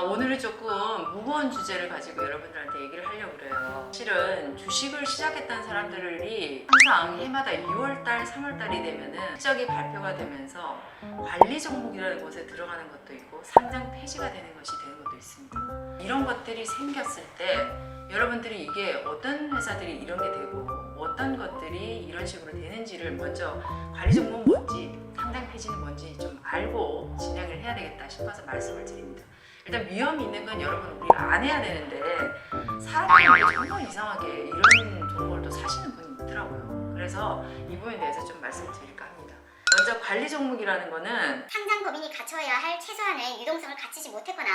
오늘은 조금 무거운 주제를 가지고 여러분들한테 얘기를 하려고 그래요. 실은 주식을 시작했던 사람들이 항상 해마다 2월달, 3월달이 되면은 실적이 발표가 되면서 관리 종목이라는 곳에 들어가는 것도 있고 상장 폐지가 되는 것이 되는 것도 있습니다. 이런 것들이 생겼을 때 여러분들이 이게 어떤 회사들이 이런 게 되고 어떤 것들이 이런 식으로 되는지를 먼저 관리 종목은 뭔지 상장 폐지는 뭔지 좀 알고 진행을 해야 되겠다 싶어서 말씀을 드립니다. 일단 위험이 있는 건 여러분 우리가 안 해야 되는데 사람들이 정말 이상하게 이런 종목을 또 사시는 분이 있더라고요. 그래서 이 부분에 대해서 좀 말씀을 드릴까 합니다. 먼저 관리 종목이라는 거는 상장 법인이 갖춰야 할 최소한의 유동성을 갖추지 못했거나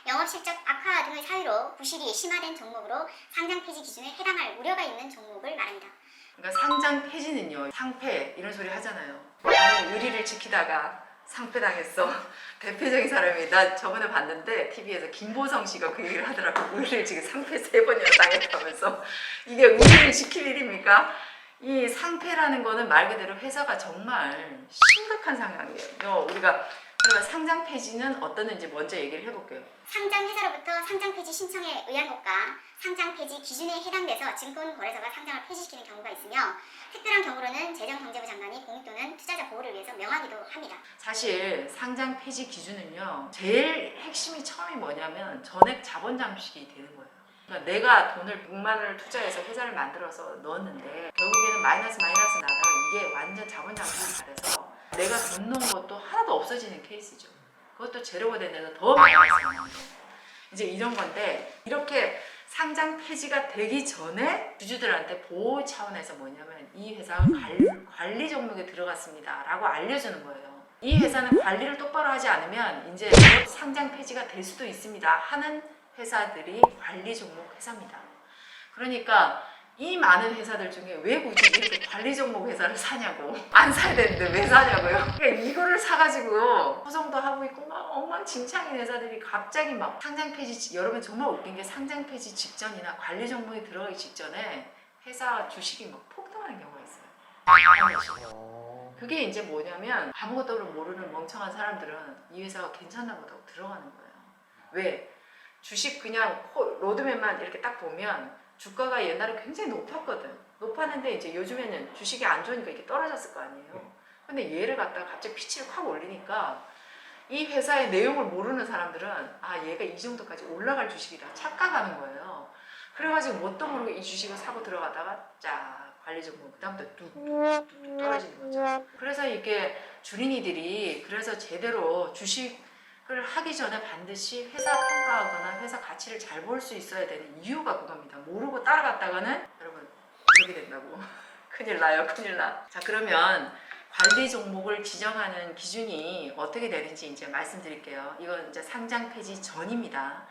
영업실적 악화 등의 사유로 부실이 심화된 종목으로 상장 폐지 기준에 해당할 우려가 있는 종목을 말합니다. 그러니까 상장 폐지는요, 상폐 이런 소리 하잖아요. 나는 의리를 지키다가 상폐당했어. 대표적인 사람이 나 저번에 봤는데 TV에서 김보성 씨가 그 얘기를 하더라고. 의리를 지금 상폐 3번이나 당했다면서 이게 의리를 지킬 일입니까? 이 상폐라는 거는 말 그대로 회사가 정말 심각한 상황이에요. 우리가 그러면 상장 폐지는 어떠는지 먼저 얘기를 해볼게요. 상장 회사로부터 상장 폐지 신청에 의한 것과 상장 폐지 기준에 해당돼서 증권거래소가 상장을 폐지시키는 경우가 있으며 특별한 경우로는 재정경제부 장관이 공익 또는 투자자 보호를 위해서 명하기도 합니다. 사실 상장 폐지 기준은요, 제일 핵심이 처음이 뭐냐면 전액 자본 잠식이 되는 거예요. 그러니까 내가 돈을 100만 원을 투자해서 회사를 만들어서 넣었는데 결국에는 마이너스 나다가 이게 완전 자본 잠식이 다 돼서 내가 돈 넣은 것도 하나도 없어지는 케이스죠. 그것도 재료가 된 데서 더 마이너스가 나는 거예요. 이제 이런 건데 이렇게 상장 폐지가 되기 전에 주주들한테 보호 차원에서 뭐냐면 이 회사가 관리 종목에 들어갔습니다 라고 알려주는 거예요. 이 회사는 관리를 똑바로 하지 않으면 이제 상장 폐지가 될 수도 있습니다 하는 회사들이 관리 종목 회사입니다. 그러니까 이 많은 회사들 중에 왜 굳이 이렇게 관리 종목 회사를 사냐고. 안 사야 되는데 왜 사냐고요. 그러니까 이거를 사가지고 소송도 하고 있고 막 엉망진창인 회사들이 갑자기 막 상장 폐지, 여러분 정말 웃긴 게 상장 폐지 직전이나 관리 종목에 들어가기 직전에 회사 주식이 막 폭등하는 경우가 있어요. 그게 이제 뭐냐면 아무것도 모르는 멍청한 사람들은 이 회사가 괜찮나 보다 하고 들어가는 거예요. 왜? 주식 그냥 로드맵만 이렇게 딱 보면 주가가 옛날에 굉장히 높았거든. 높았는데 이제 요즘에는 주식이 안 좋으니까 이렇게 떨어졌을 거 아니에요. 근데 얘를 갖다가 갑자기 피치를 확 올리니까 이 회사의 내용을 모르는 사람들은 얘가 이 정도까지 올라갈 주식이다 착각하는 거예요. 그래가지고 뭣도 모르고 이 주식을 사고 들어가다가 관리 종목 그다음부터 뚝뚝뚝 떨어지는 거죠. 그래서 이게 주린이들이 그래서 제대로 주식을 하기 전에 반드시 회사 평가하거나 회사 가치를 잘 볼 수 있어야 되는 이유가 그겁니다. 모르고 따라갔다가는 여러분 이렇게 된다고. 큰일 나요, 큰일 나. 자, 그러면 관리 종목을 지정하는 기준이 어떻게 되는지 이제 말씀드릴게요. 이건 이제 상장 폐지 전입니다.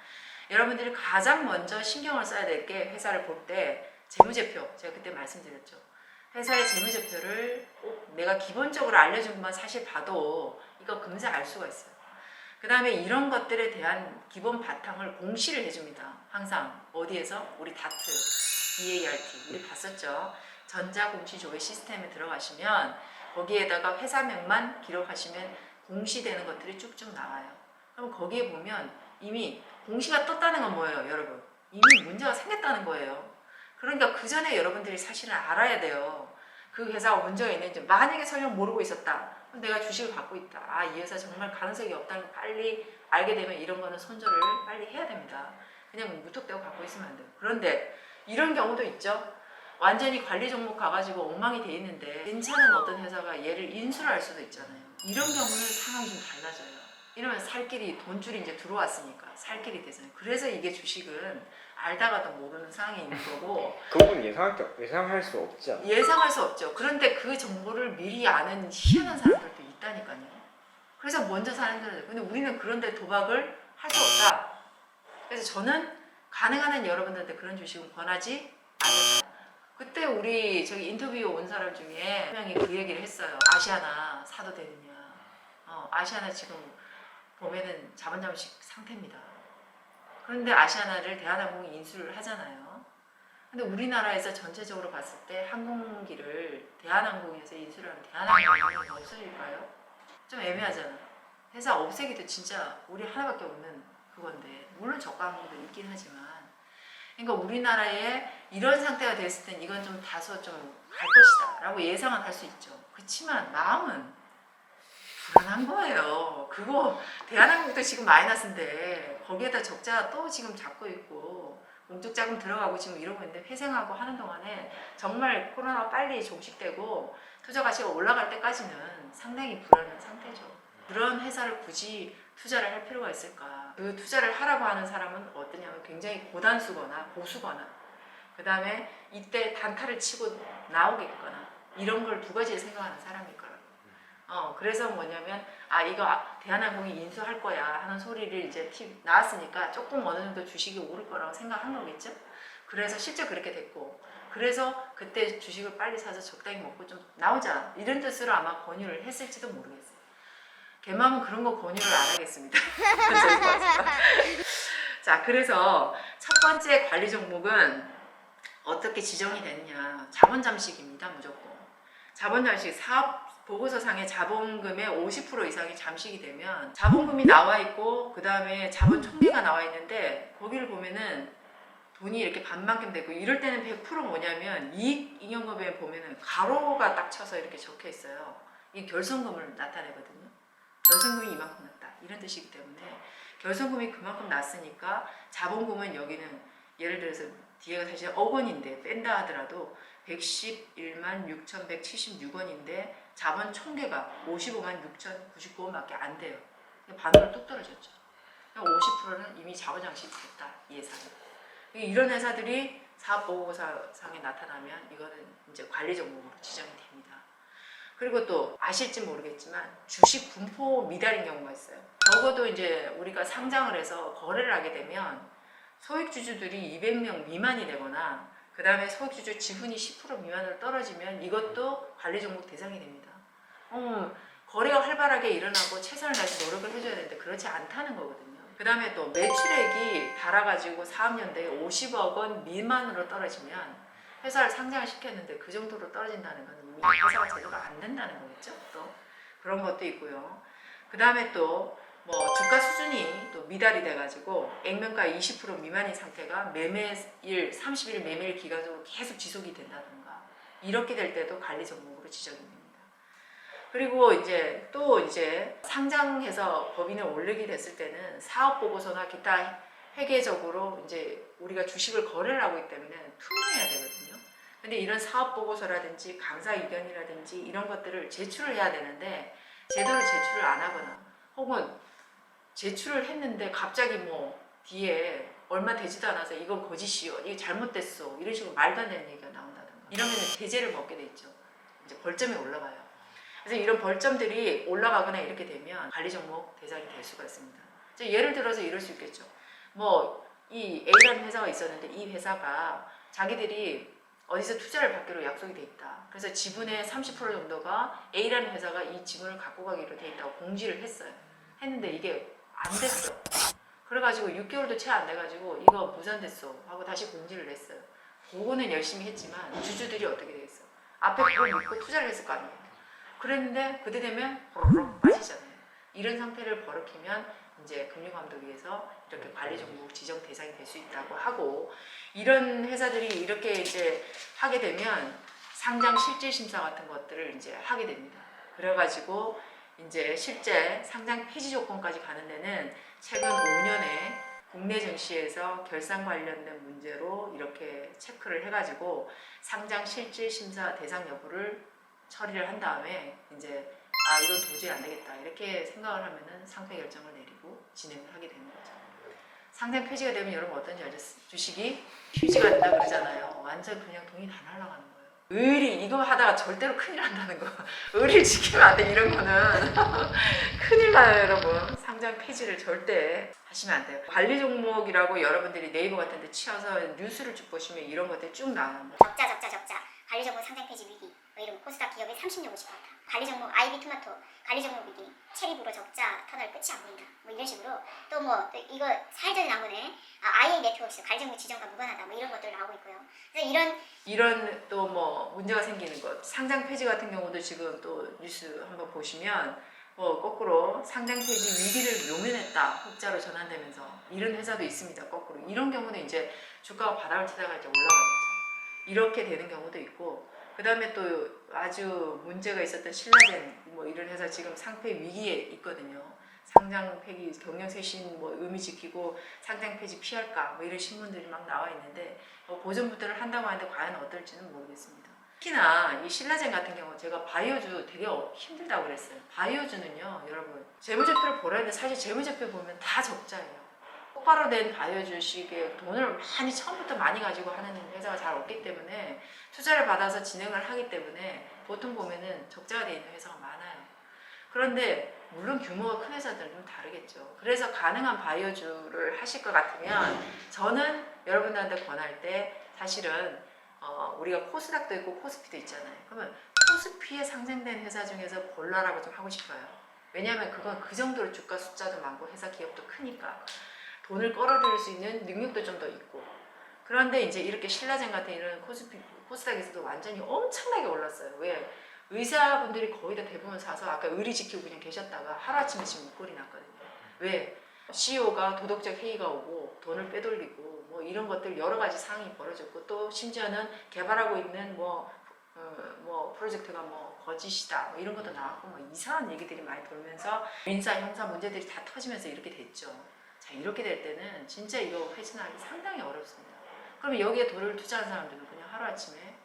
여러분들이 가장 먼저 신경을 써야 될 게 회사를 볼 때 재무제표, 제가 그때 말씀드렸죠. 회사의 재무제표를 꼭 내가 기본적으로 알려준 것만 사실 봐도 이거 금세 알 수가 있어요. 그 다음에 이런 것들에 대한 기본 바탕을 공시를 해줍니다. 항상 어디에서? 우리 다트, DART 우리 봤었죠. 전자공시조회 시스템에 들어가시면 거기에다가 회사명만 기록하시면 공시되는 것들이 쭉쭉 나와요. 그럼 거기에 보면 이미 공시가 떴다는 건 뭐예요, 여러분? 이미 문제가 생겼다는 거예요. 그러니까 그 전에 여러분들이 사실은 알아야 돼요. 그 회사가 문제가 있는지. 만약에 설령 모르고 있었다. 내가 주식을 갖고 있다. 이 회사 정말 가능성이 없다는 걸 빨리 알게 되면 이런 거는 손절을 빨리 해야 됩니다. 그냥 무턱대고 갖고 있으면 안 돼요. 그런데 이런 경우도 있죠. 완전히 관리 종목 가가지고 엉망이 돼 있는데 괜찮은 어떤 회사가 얘를 인수를 할 수도 있잖아요. 이런 경우는 상황이 좀 달라져요. 이러면 살길이 돈줄이 이제 들어왔으니까 살길이 되잖아요. 그래서 이게 주식은 알다가도 모르는 상황이 있는 거고. 그 부분 예상할 수 없지 않아요? 예상할 수 없죠. 그런데 그 정보를 미리 아는 희한한 사람들도 있다니까요. 그래서 먼저 사는 거죠. 근데 우리는 그런데 도박을 할 수 없다. 그래서 저는 가능한 한 여러분들한테 그런 주식은 권하지 않는다. 그때 우리 저기 인터뷰에 온 사람 중에 한 명이 그 얘기를 했어요. 아시아나 사도 되느냐. 아시아나 지금 보면은 자본 잠식 상태입니다. 그런데 아시아나를 대한항공이 인수를 하잖아요. 근데 우리나라에서 전체적으로 봤을 때 항공기를 대한항공에서 인수를 하면 대한항공이 없어질까요? 좀 애매하잖아. 회사 없애기도 진짜 우리 하나밖에 없는 그건데 물론 저가 항공도 있긴 하지만 그러니까 우리나라에 이런 상태가 됐을 땐 이건 좀 다소 좀 갈 것이다 라고 예상은 할 수 있죠. 그렇지만 마음은 불안한 거예요. 그거 대한항공도 지금 마이너스인데 거기에다 적자 또 지금 잡고 있고 공적자금 들어가고 지금 이러고 있는데 회생하고 하는 동안에 정말 코로나가 빨리 종식되고 투자 가치가 올라갈 때까지는 상당히 불안한 상태죠. 그런 회사를 굳이 투자를 할 필요가 있을까? 그 투자를 하라고 하는 사람은 어떠냐면 굉장히 고단수거나 고수거나 그 다음에 이때 단타를 치고 나오겠거나 이런 걸 두 가지를 생각하는 사람일 거라고. 그래서 뭐냐면 이거 대한항공이 인수할 거야 하는 소리를 이제 나왔으니까 조금 어느 정도 주식이 오를 거라고 생각한 거겠죠. 그래서 실제 그렇게 됐고 그래서 그때 주식을 빨리 사서 적당히 먹고 좀 나오자 이런 뜻으로 아마 권유를 했을지도 모르겠어요. 개맘은 그런 거 권유를 안 하겠습니다. 자, 그래서 첫 번째 관리 종목은 어떻게 지정이 됐냐. 자본 잠식입니다. 무조건. 자본 잠식, 사업 보고서상의 자본금의 50% 이상이 잠식이 되면 자본금이 나와 있고 그 다음에 자본 총계가 나와 있는데 거기를 보면은 돈이 이렇게 반만큼 되고 이럴 때는 100% 뭐냐면 이익 잉여금에 보면은 가로가 딱 쳐서 이렇게 적혀 있어요. 이 결손금을 나타내거든요. 결손금이 이만큼 났다 이런 뜻이기 때문에 결손금이 그만큼 났으니까 자본금은 여기는 예를 들어서 뒤에가 사실 억 원인데 뺀다 하더라도 111만 6,176원인데 자본 총계가 55만 6,099원밖에 안 돼요. 반으로 뚝 떨어졌죠. 50%는 이미 자본 장식이 됐다 이 예상은. 이런 회사들이 사업보고서상에 나타나면 이거는 이제 관리 종목으로 지정이 됩니다. 그리고 또 아실지 모르겠지만 주식 분포 미달인 경우가 있어요. 적어도 이제 우리가 상장을 해서 거래를 하게 되면 소액주주들이 200명 미만이 되거나 그 다음에 소액주주 지분이 10% 미만으로 떨어지면 이것도 관리 종목 대상이 됩니다. 거래가 활발하게 일어나고 최선을 다해서 노력을 해줘야 되는데 그렇지 않다는 거거든요. 그 다음에 또 매출액이 달아가지고 사업연대에 50억 원 미만으로 떨어지면 회사를 상장을 시켰는데 그 정도로 떨어진다는 건 이미 회사가 제대로 안 된다는 거겠죠. 또 그런 것도 있고요. 그 다음에 또 뭐 주가 수준이 또 미달이 돼가지고 액면가 20% 미만인 상태가 매매일 30일 매매일 기간으로 계속 지속이 된다든가 이렇게 될 때도 관리 종목으로 지정이 됩니다. 그리고 이제 또 이제 상장해서 법인을 올리게 됐을 때는 사업 보고서나 기타 회계적으로 이제 우리가 주식을 거래를 하고 있기 때문에 투명해야 되거든요. 근데 이런 사업 보고서라든지 강사 의견이라든지 이런 것들을 제출을 해야 되는데 제대로 제출을 안 하거나 혹은 제출을 했는데 갑자기 뭐 뒤에 얼마 되지도 않아서 이건 거짓이요, 이게 잘못됐어 이런 식으로 말도 안 되는 얘기가 나온다든가 이러면 대제를 먹게 돼 있죠. 이제 벌점이 올라가요. 그래서 이런 벌점들이 올라가거나 이렇게 되면 관리 종목 대상이 될 수가 있습니다. 예를 들어서 이럴 수 있겠죠. 뭐 이 A라는 회사가 있었는데 이 회사가 자기들이 어디서 투자를 받기로 약속이 돼 있다. 그래서 지분의 30% 정도가 A라는 회사가 이 지분을 갖고 가기로 돼 있다고 공지를 했어요. 했는데 이게 안 됐어. 그래가지고 6개월도 채 안 돼가지고 이거 무산됐어 하고 다시 공지를 냈어요. 그거는 열심히 했지만 주주들이 어떻게 되겠어? 앞에 그걸 믿고 투자를 했을 거 아니에요. 그랬는데 그때 되면 호로록 빠지잖아요. 이런 상태를 벌이키면 이제 금융감독위에서 이렇게 관리 종목 지정 대상이 될 수 있다고 하고 이런 회사들이 이렇게 이제 하게 되면 상장 실질 심사 같은 것들을 이제 하게 됩니다. 그래가지고 이제 실제 상장 폐지 조건까지 가는 데는 최근 5년에 국내 증시에서 결산 관련된 문제로 이렇게 체크를 해가지고 상장 실질 심사 대상 여부를 처리를 한 다음에 이제 이건 도저히 안 되겠다 이렇게 생각을 하면은 상패 결정을 내리고 진행을 하게 되는 거죠. 상장 폐지가 되면 여러분 어떤지 알죠? 주식이 휴지가 된다 그러잖아요. 완전 그냥 돈이 다 날아가는 거예요. 의리 이거 하다가 절대로 큰일 난다는 거. 의리를 지키면 안 돼. 이런 거는 큰일 나요 여러분. 상장 폐지를 절대 하시면 안 돼요. 관리 종목이라고 여러분들이 네이버 같은 데 치어서 뉴스를 쭉 보시면 이런 것들이 쭉 나와요. 적자 관리 종목 상장 폐지 위기 뭐 이런 코스닥 기업의 30년 50%. 관리 종목 아이비 토마토 관리 종목 위기 체리브로 적자 터널 끝이 안 보인다 뭐 이런 식으로 또 뭐 이거 4일 전에 나온 거네 IA 네트워크스 관리 종목 지정과 무관하다 뭐 이런 것들 나오고 있고요. 그래서 이런 또 뭐 문제가 생기는 것 상장 폐지 같은 경우도 지금 또 뉴스 한번 보시면 거꾸로 상장 폐지 위기를 묘면했다 흑자로 전환되면서 이런 회사도 있습니다. 거꾸로 이런 경우는 이제 주가가 바닥을 치다가 이제 올라가는 거죠. 이렇게 되는 경우도 있고 그 다음에 또 아주 문제가 있었던 신라젠 뭐 이런 회사 지금 상폐 위기에 있거든요. 상장 폐기 경영쇄신 뭐 의미 지키고 상장 폐지 피할까 뭐 이런 신문들이 막 나와 있는데 보존부터를 한다고 하는데 과연 어떨지는 모르겠습니다. 특히나 이 신라젠 같은 경우 제가 바이오주 되게 힘들다고 그랬어요. 바이오주는요 여러분 재무제표를 보라 했는데 사실 재무제표 보면 다 적자예요. 똑바로 된 바이오 주식에 돈을 많이 처음부터 많이 가지고 하는 회사가 잘 없기 때문에 투자를 받아서 진행을 하기 때문에 보통 보면은 적자가 되어 있는 회사가 많아요. 그런데 물론 규모가 큰 회사들은 좀 다르겠죠. 그래서 가능한 바이오주를 하실 것 같으면 저는 여러분들한테 권할 때 사실은 우리가 코스닥도 있고 코스피도 있잖아요. 그러면 코스피에 상장된 회사 중에서 골라라고 좀 하고 싶어요. 왜냐하면 그건 그 정도로 주가 숫자도 많고 회사 기업도 크니까 돈을 끌어들일 수 있는 능력도 좀 더 있고. 그런데 이제 이렇게 신라젠 같은 이런 코스닥에서도 완전히 엄청나게 올랐어요. 왜? 의사분들이 거의 다 대부분 사서 아까 의리 지키고 그냥 계셨다가 하루아침에 지금 목걸이 났거든요. 왜? CEO가 도덕적 해이가 오고 돈을 빼돌리고 뭐 이런 것들 여러 가지 상황이 벌어졌고 또 심지어는 개발하고 있는 뭐 프로젝트가 뭐 거짓이다 뭐 이런 것도 나왔고 뭐 이상한 얘기들이 많이 돌면서 민사 형사 문제들이 다 터지면서 이렇게 됐죠. 자 이렇게 될 때는 진짜 이거 회진하기 상당히 어렵습니다. 그러면 여기에 돈을 투자한 사람들은 그냥 하루아침에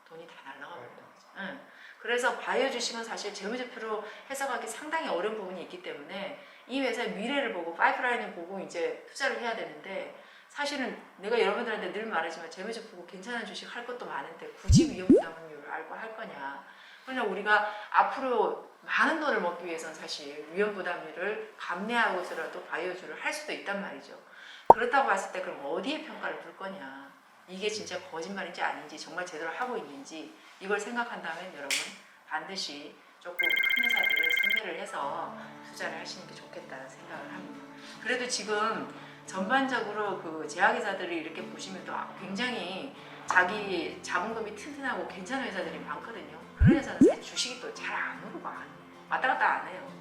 돈이 다 날아가거든요. 응. 그래서 바이오 주식은 사실 재무제표로 해석하기 상당히 어려운 부분이 있기 때문에 이 회사의 미래를 보고 파이프라인을 보고 이제 투자를 해야 되는데 사실은 내가 여러분들한테 늘 말하지만 재무제표 보고 괜찮은 주식 할 것도 많은데 굳이 위험부담 확률을 알고 할 거냐. 그러나 우리가 앞으로 많은 돈을 먹기 위해서는 사실 위험부담률을 감내하고서라도 바이오주를 할 수도 있단 말이죠. 그렇다고 봤을 때 그럼 어디에 평가를 둘 거냐. 이게 진짜 거짓말인지 아닌지 정말 제대로 하고 있는지 이걸 생각한다면 여러분 반드시 조금 큰 회사들을 선별을 해서 투자를 하시는 게 좋겠다는 생각을 합니다. 그래도 지금 전반적으로 그 제약회사들을 이렇게 보시면 또 굉장히 자기 자본금이 튼튼하고 괜찮은 회사들이 많거든요. 그런 회사는 사실 주식이 또 잘 안 오르고 왔다 갔다 안 해요.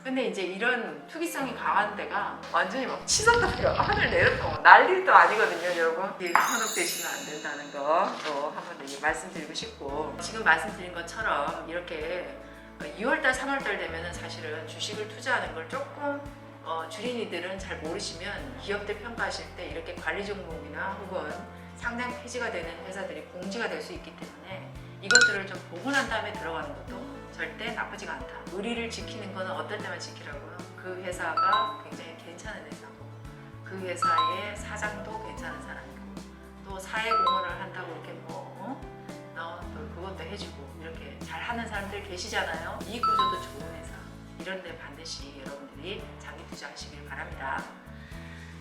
근데 이제 이런 투기성이 강한 데가 완전히 막 치솟다가 하늘 내렸다 난리도 아니거든요, 여러분. 현혹되시면 안 된다는 거 또 한번 말씀드리고 싶고 지금 말씀드린 것처럼 이렇게 2월달, 3월달 되면은 사실은 주식을 투자하는 걸 조금 주린이들은 잘 모르시면 기업들 평가하실 때 이렇게 관리 종목이나 혹은 상장 폐지가 되는 회사들이 공지가 될 수 있기 때문에 이것들을 좀 보고 난 다음에 들어가는 것도 절대 나쁘지가 않다. 의리를 지키는 거는 어떨 때만 지키라고요. 그 회사가 굉장히 괜찮은 회사고 그 회사의 사장도 괜찮은 사람이고 또 사회공헌을 한다고 이렇게 또 그것도 해주고 이렇게 잘하는 사람들 계시잖아요. 이익 구조도 좋은 회사 이런 데 반드시 여러분들이 장기 투자하시길 바랍니다.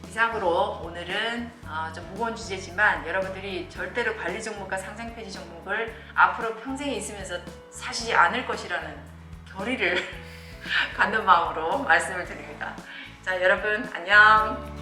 이상으로 오늘은 좀 무거운 주제지만 여러분들이 절대로 관리 종목과 상장 폐지 종목을 앞으로 평생에 있으면서 사시지 않을 것이라는 결의를 갖는 마음으로 말씀을 드립니다. 자, 여러분 안녕.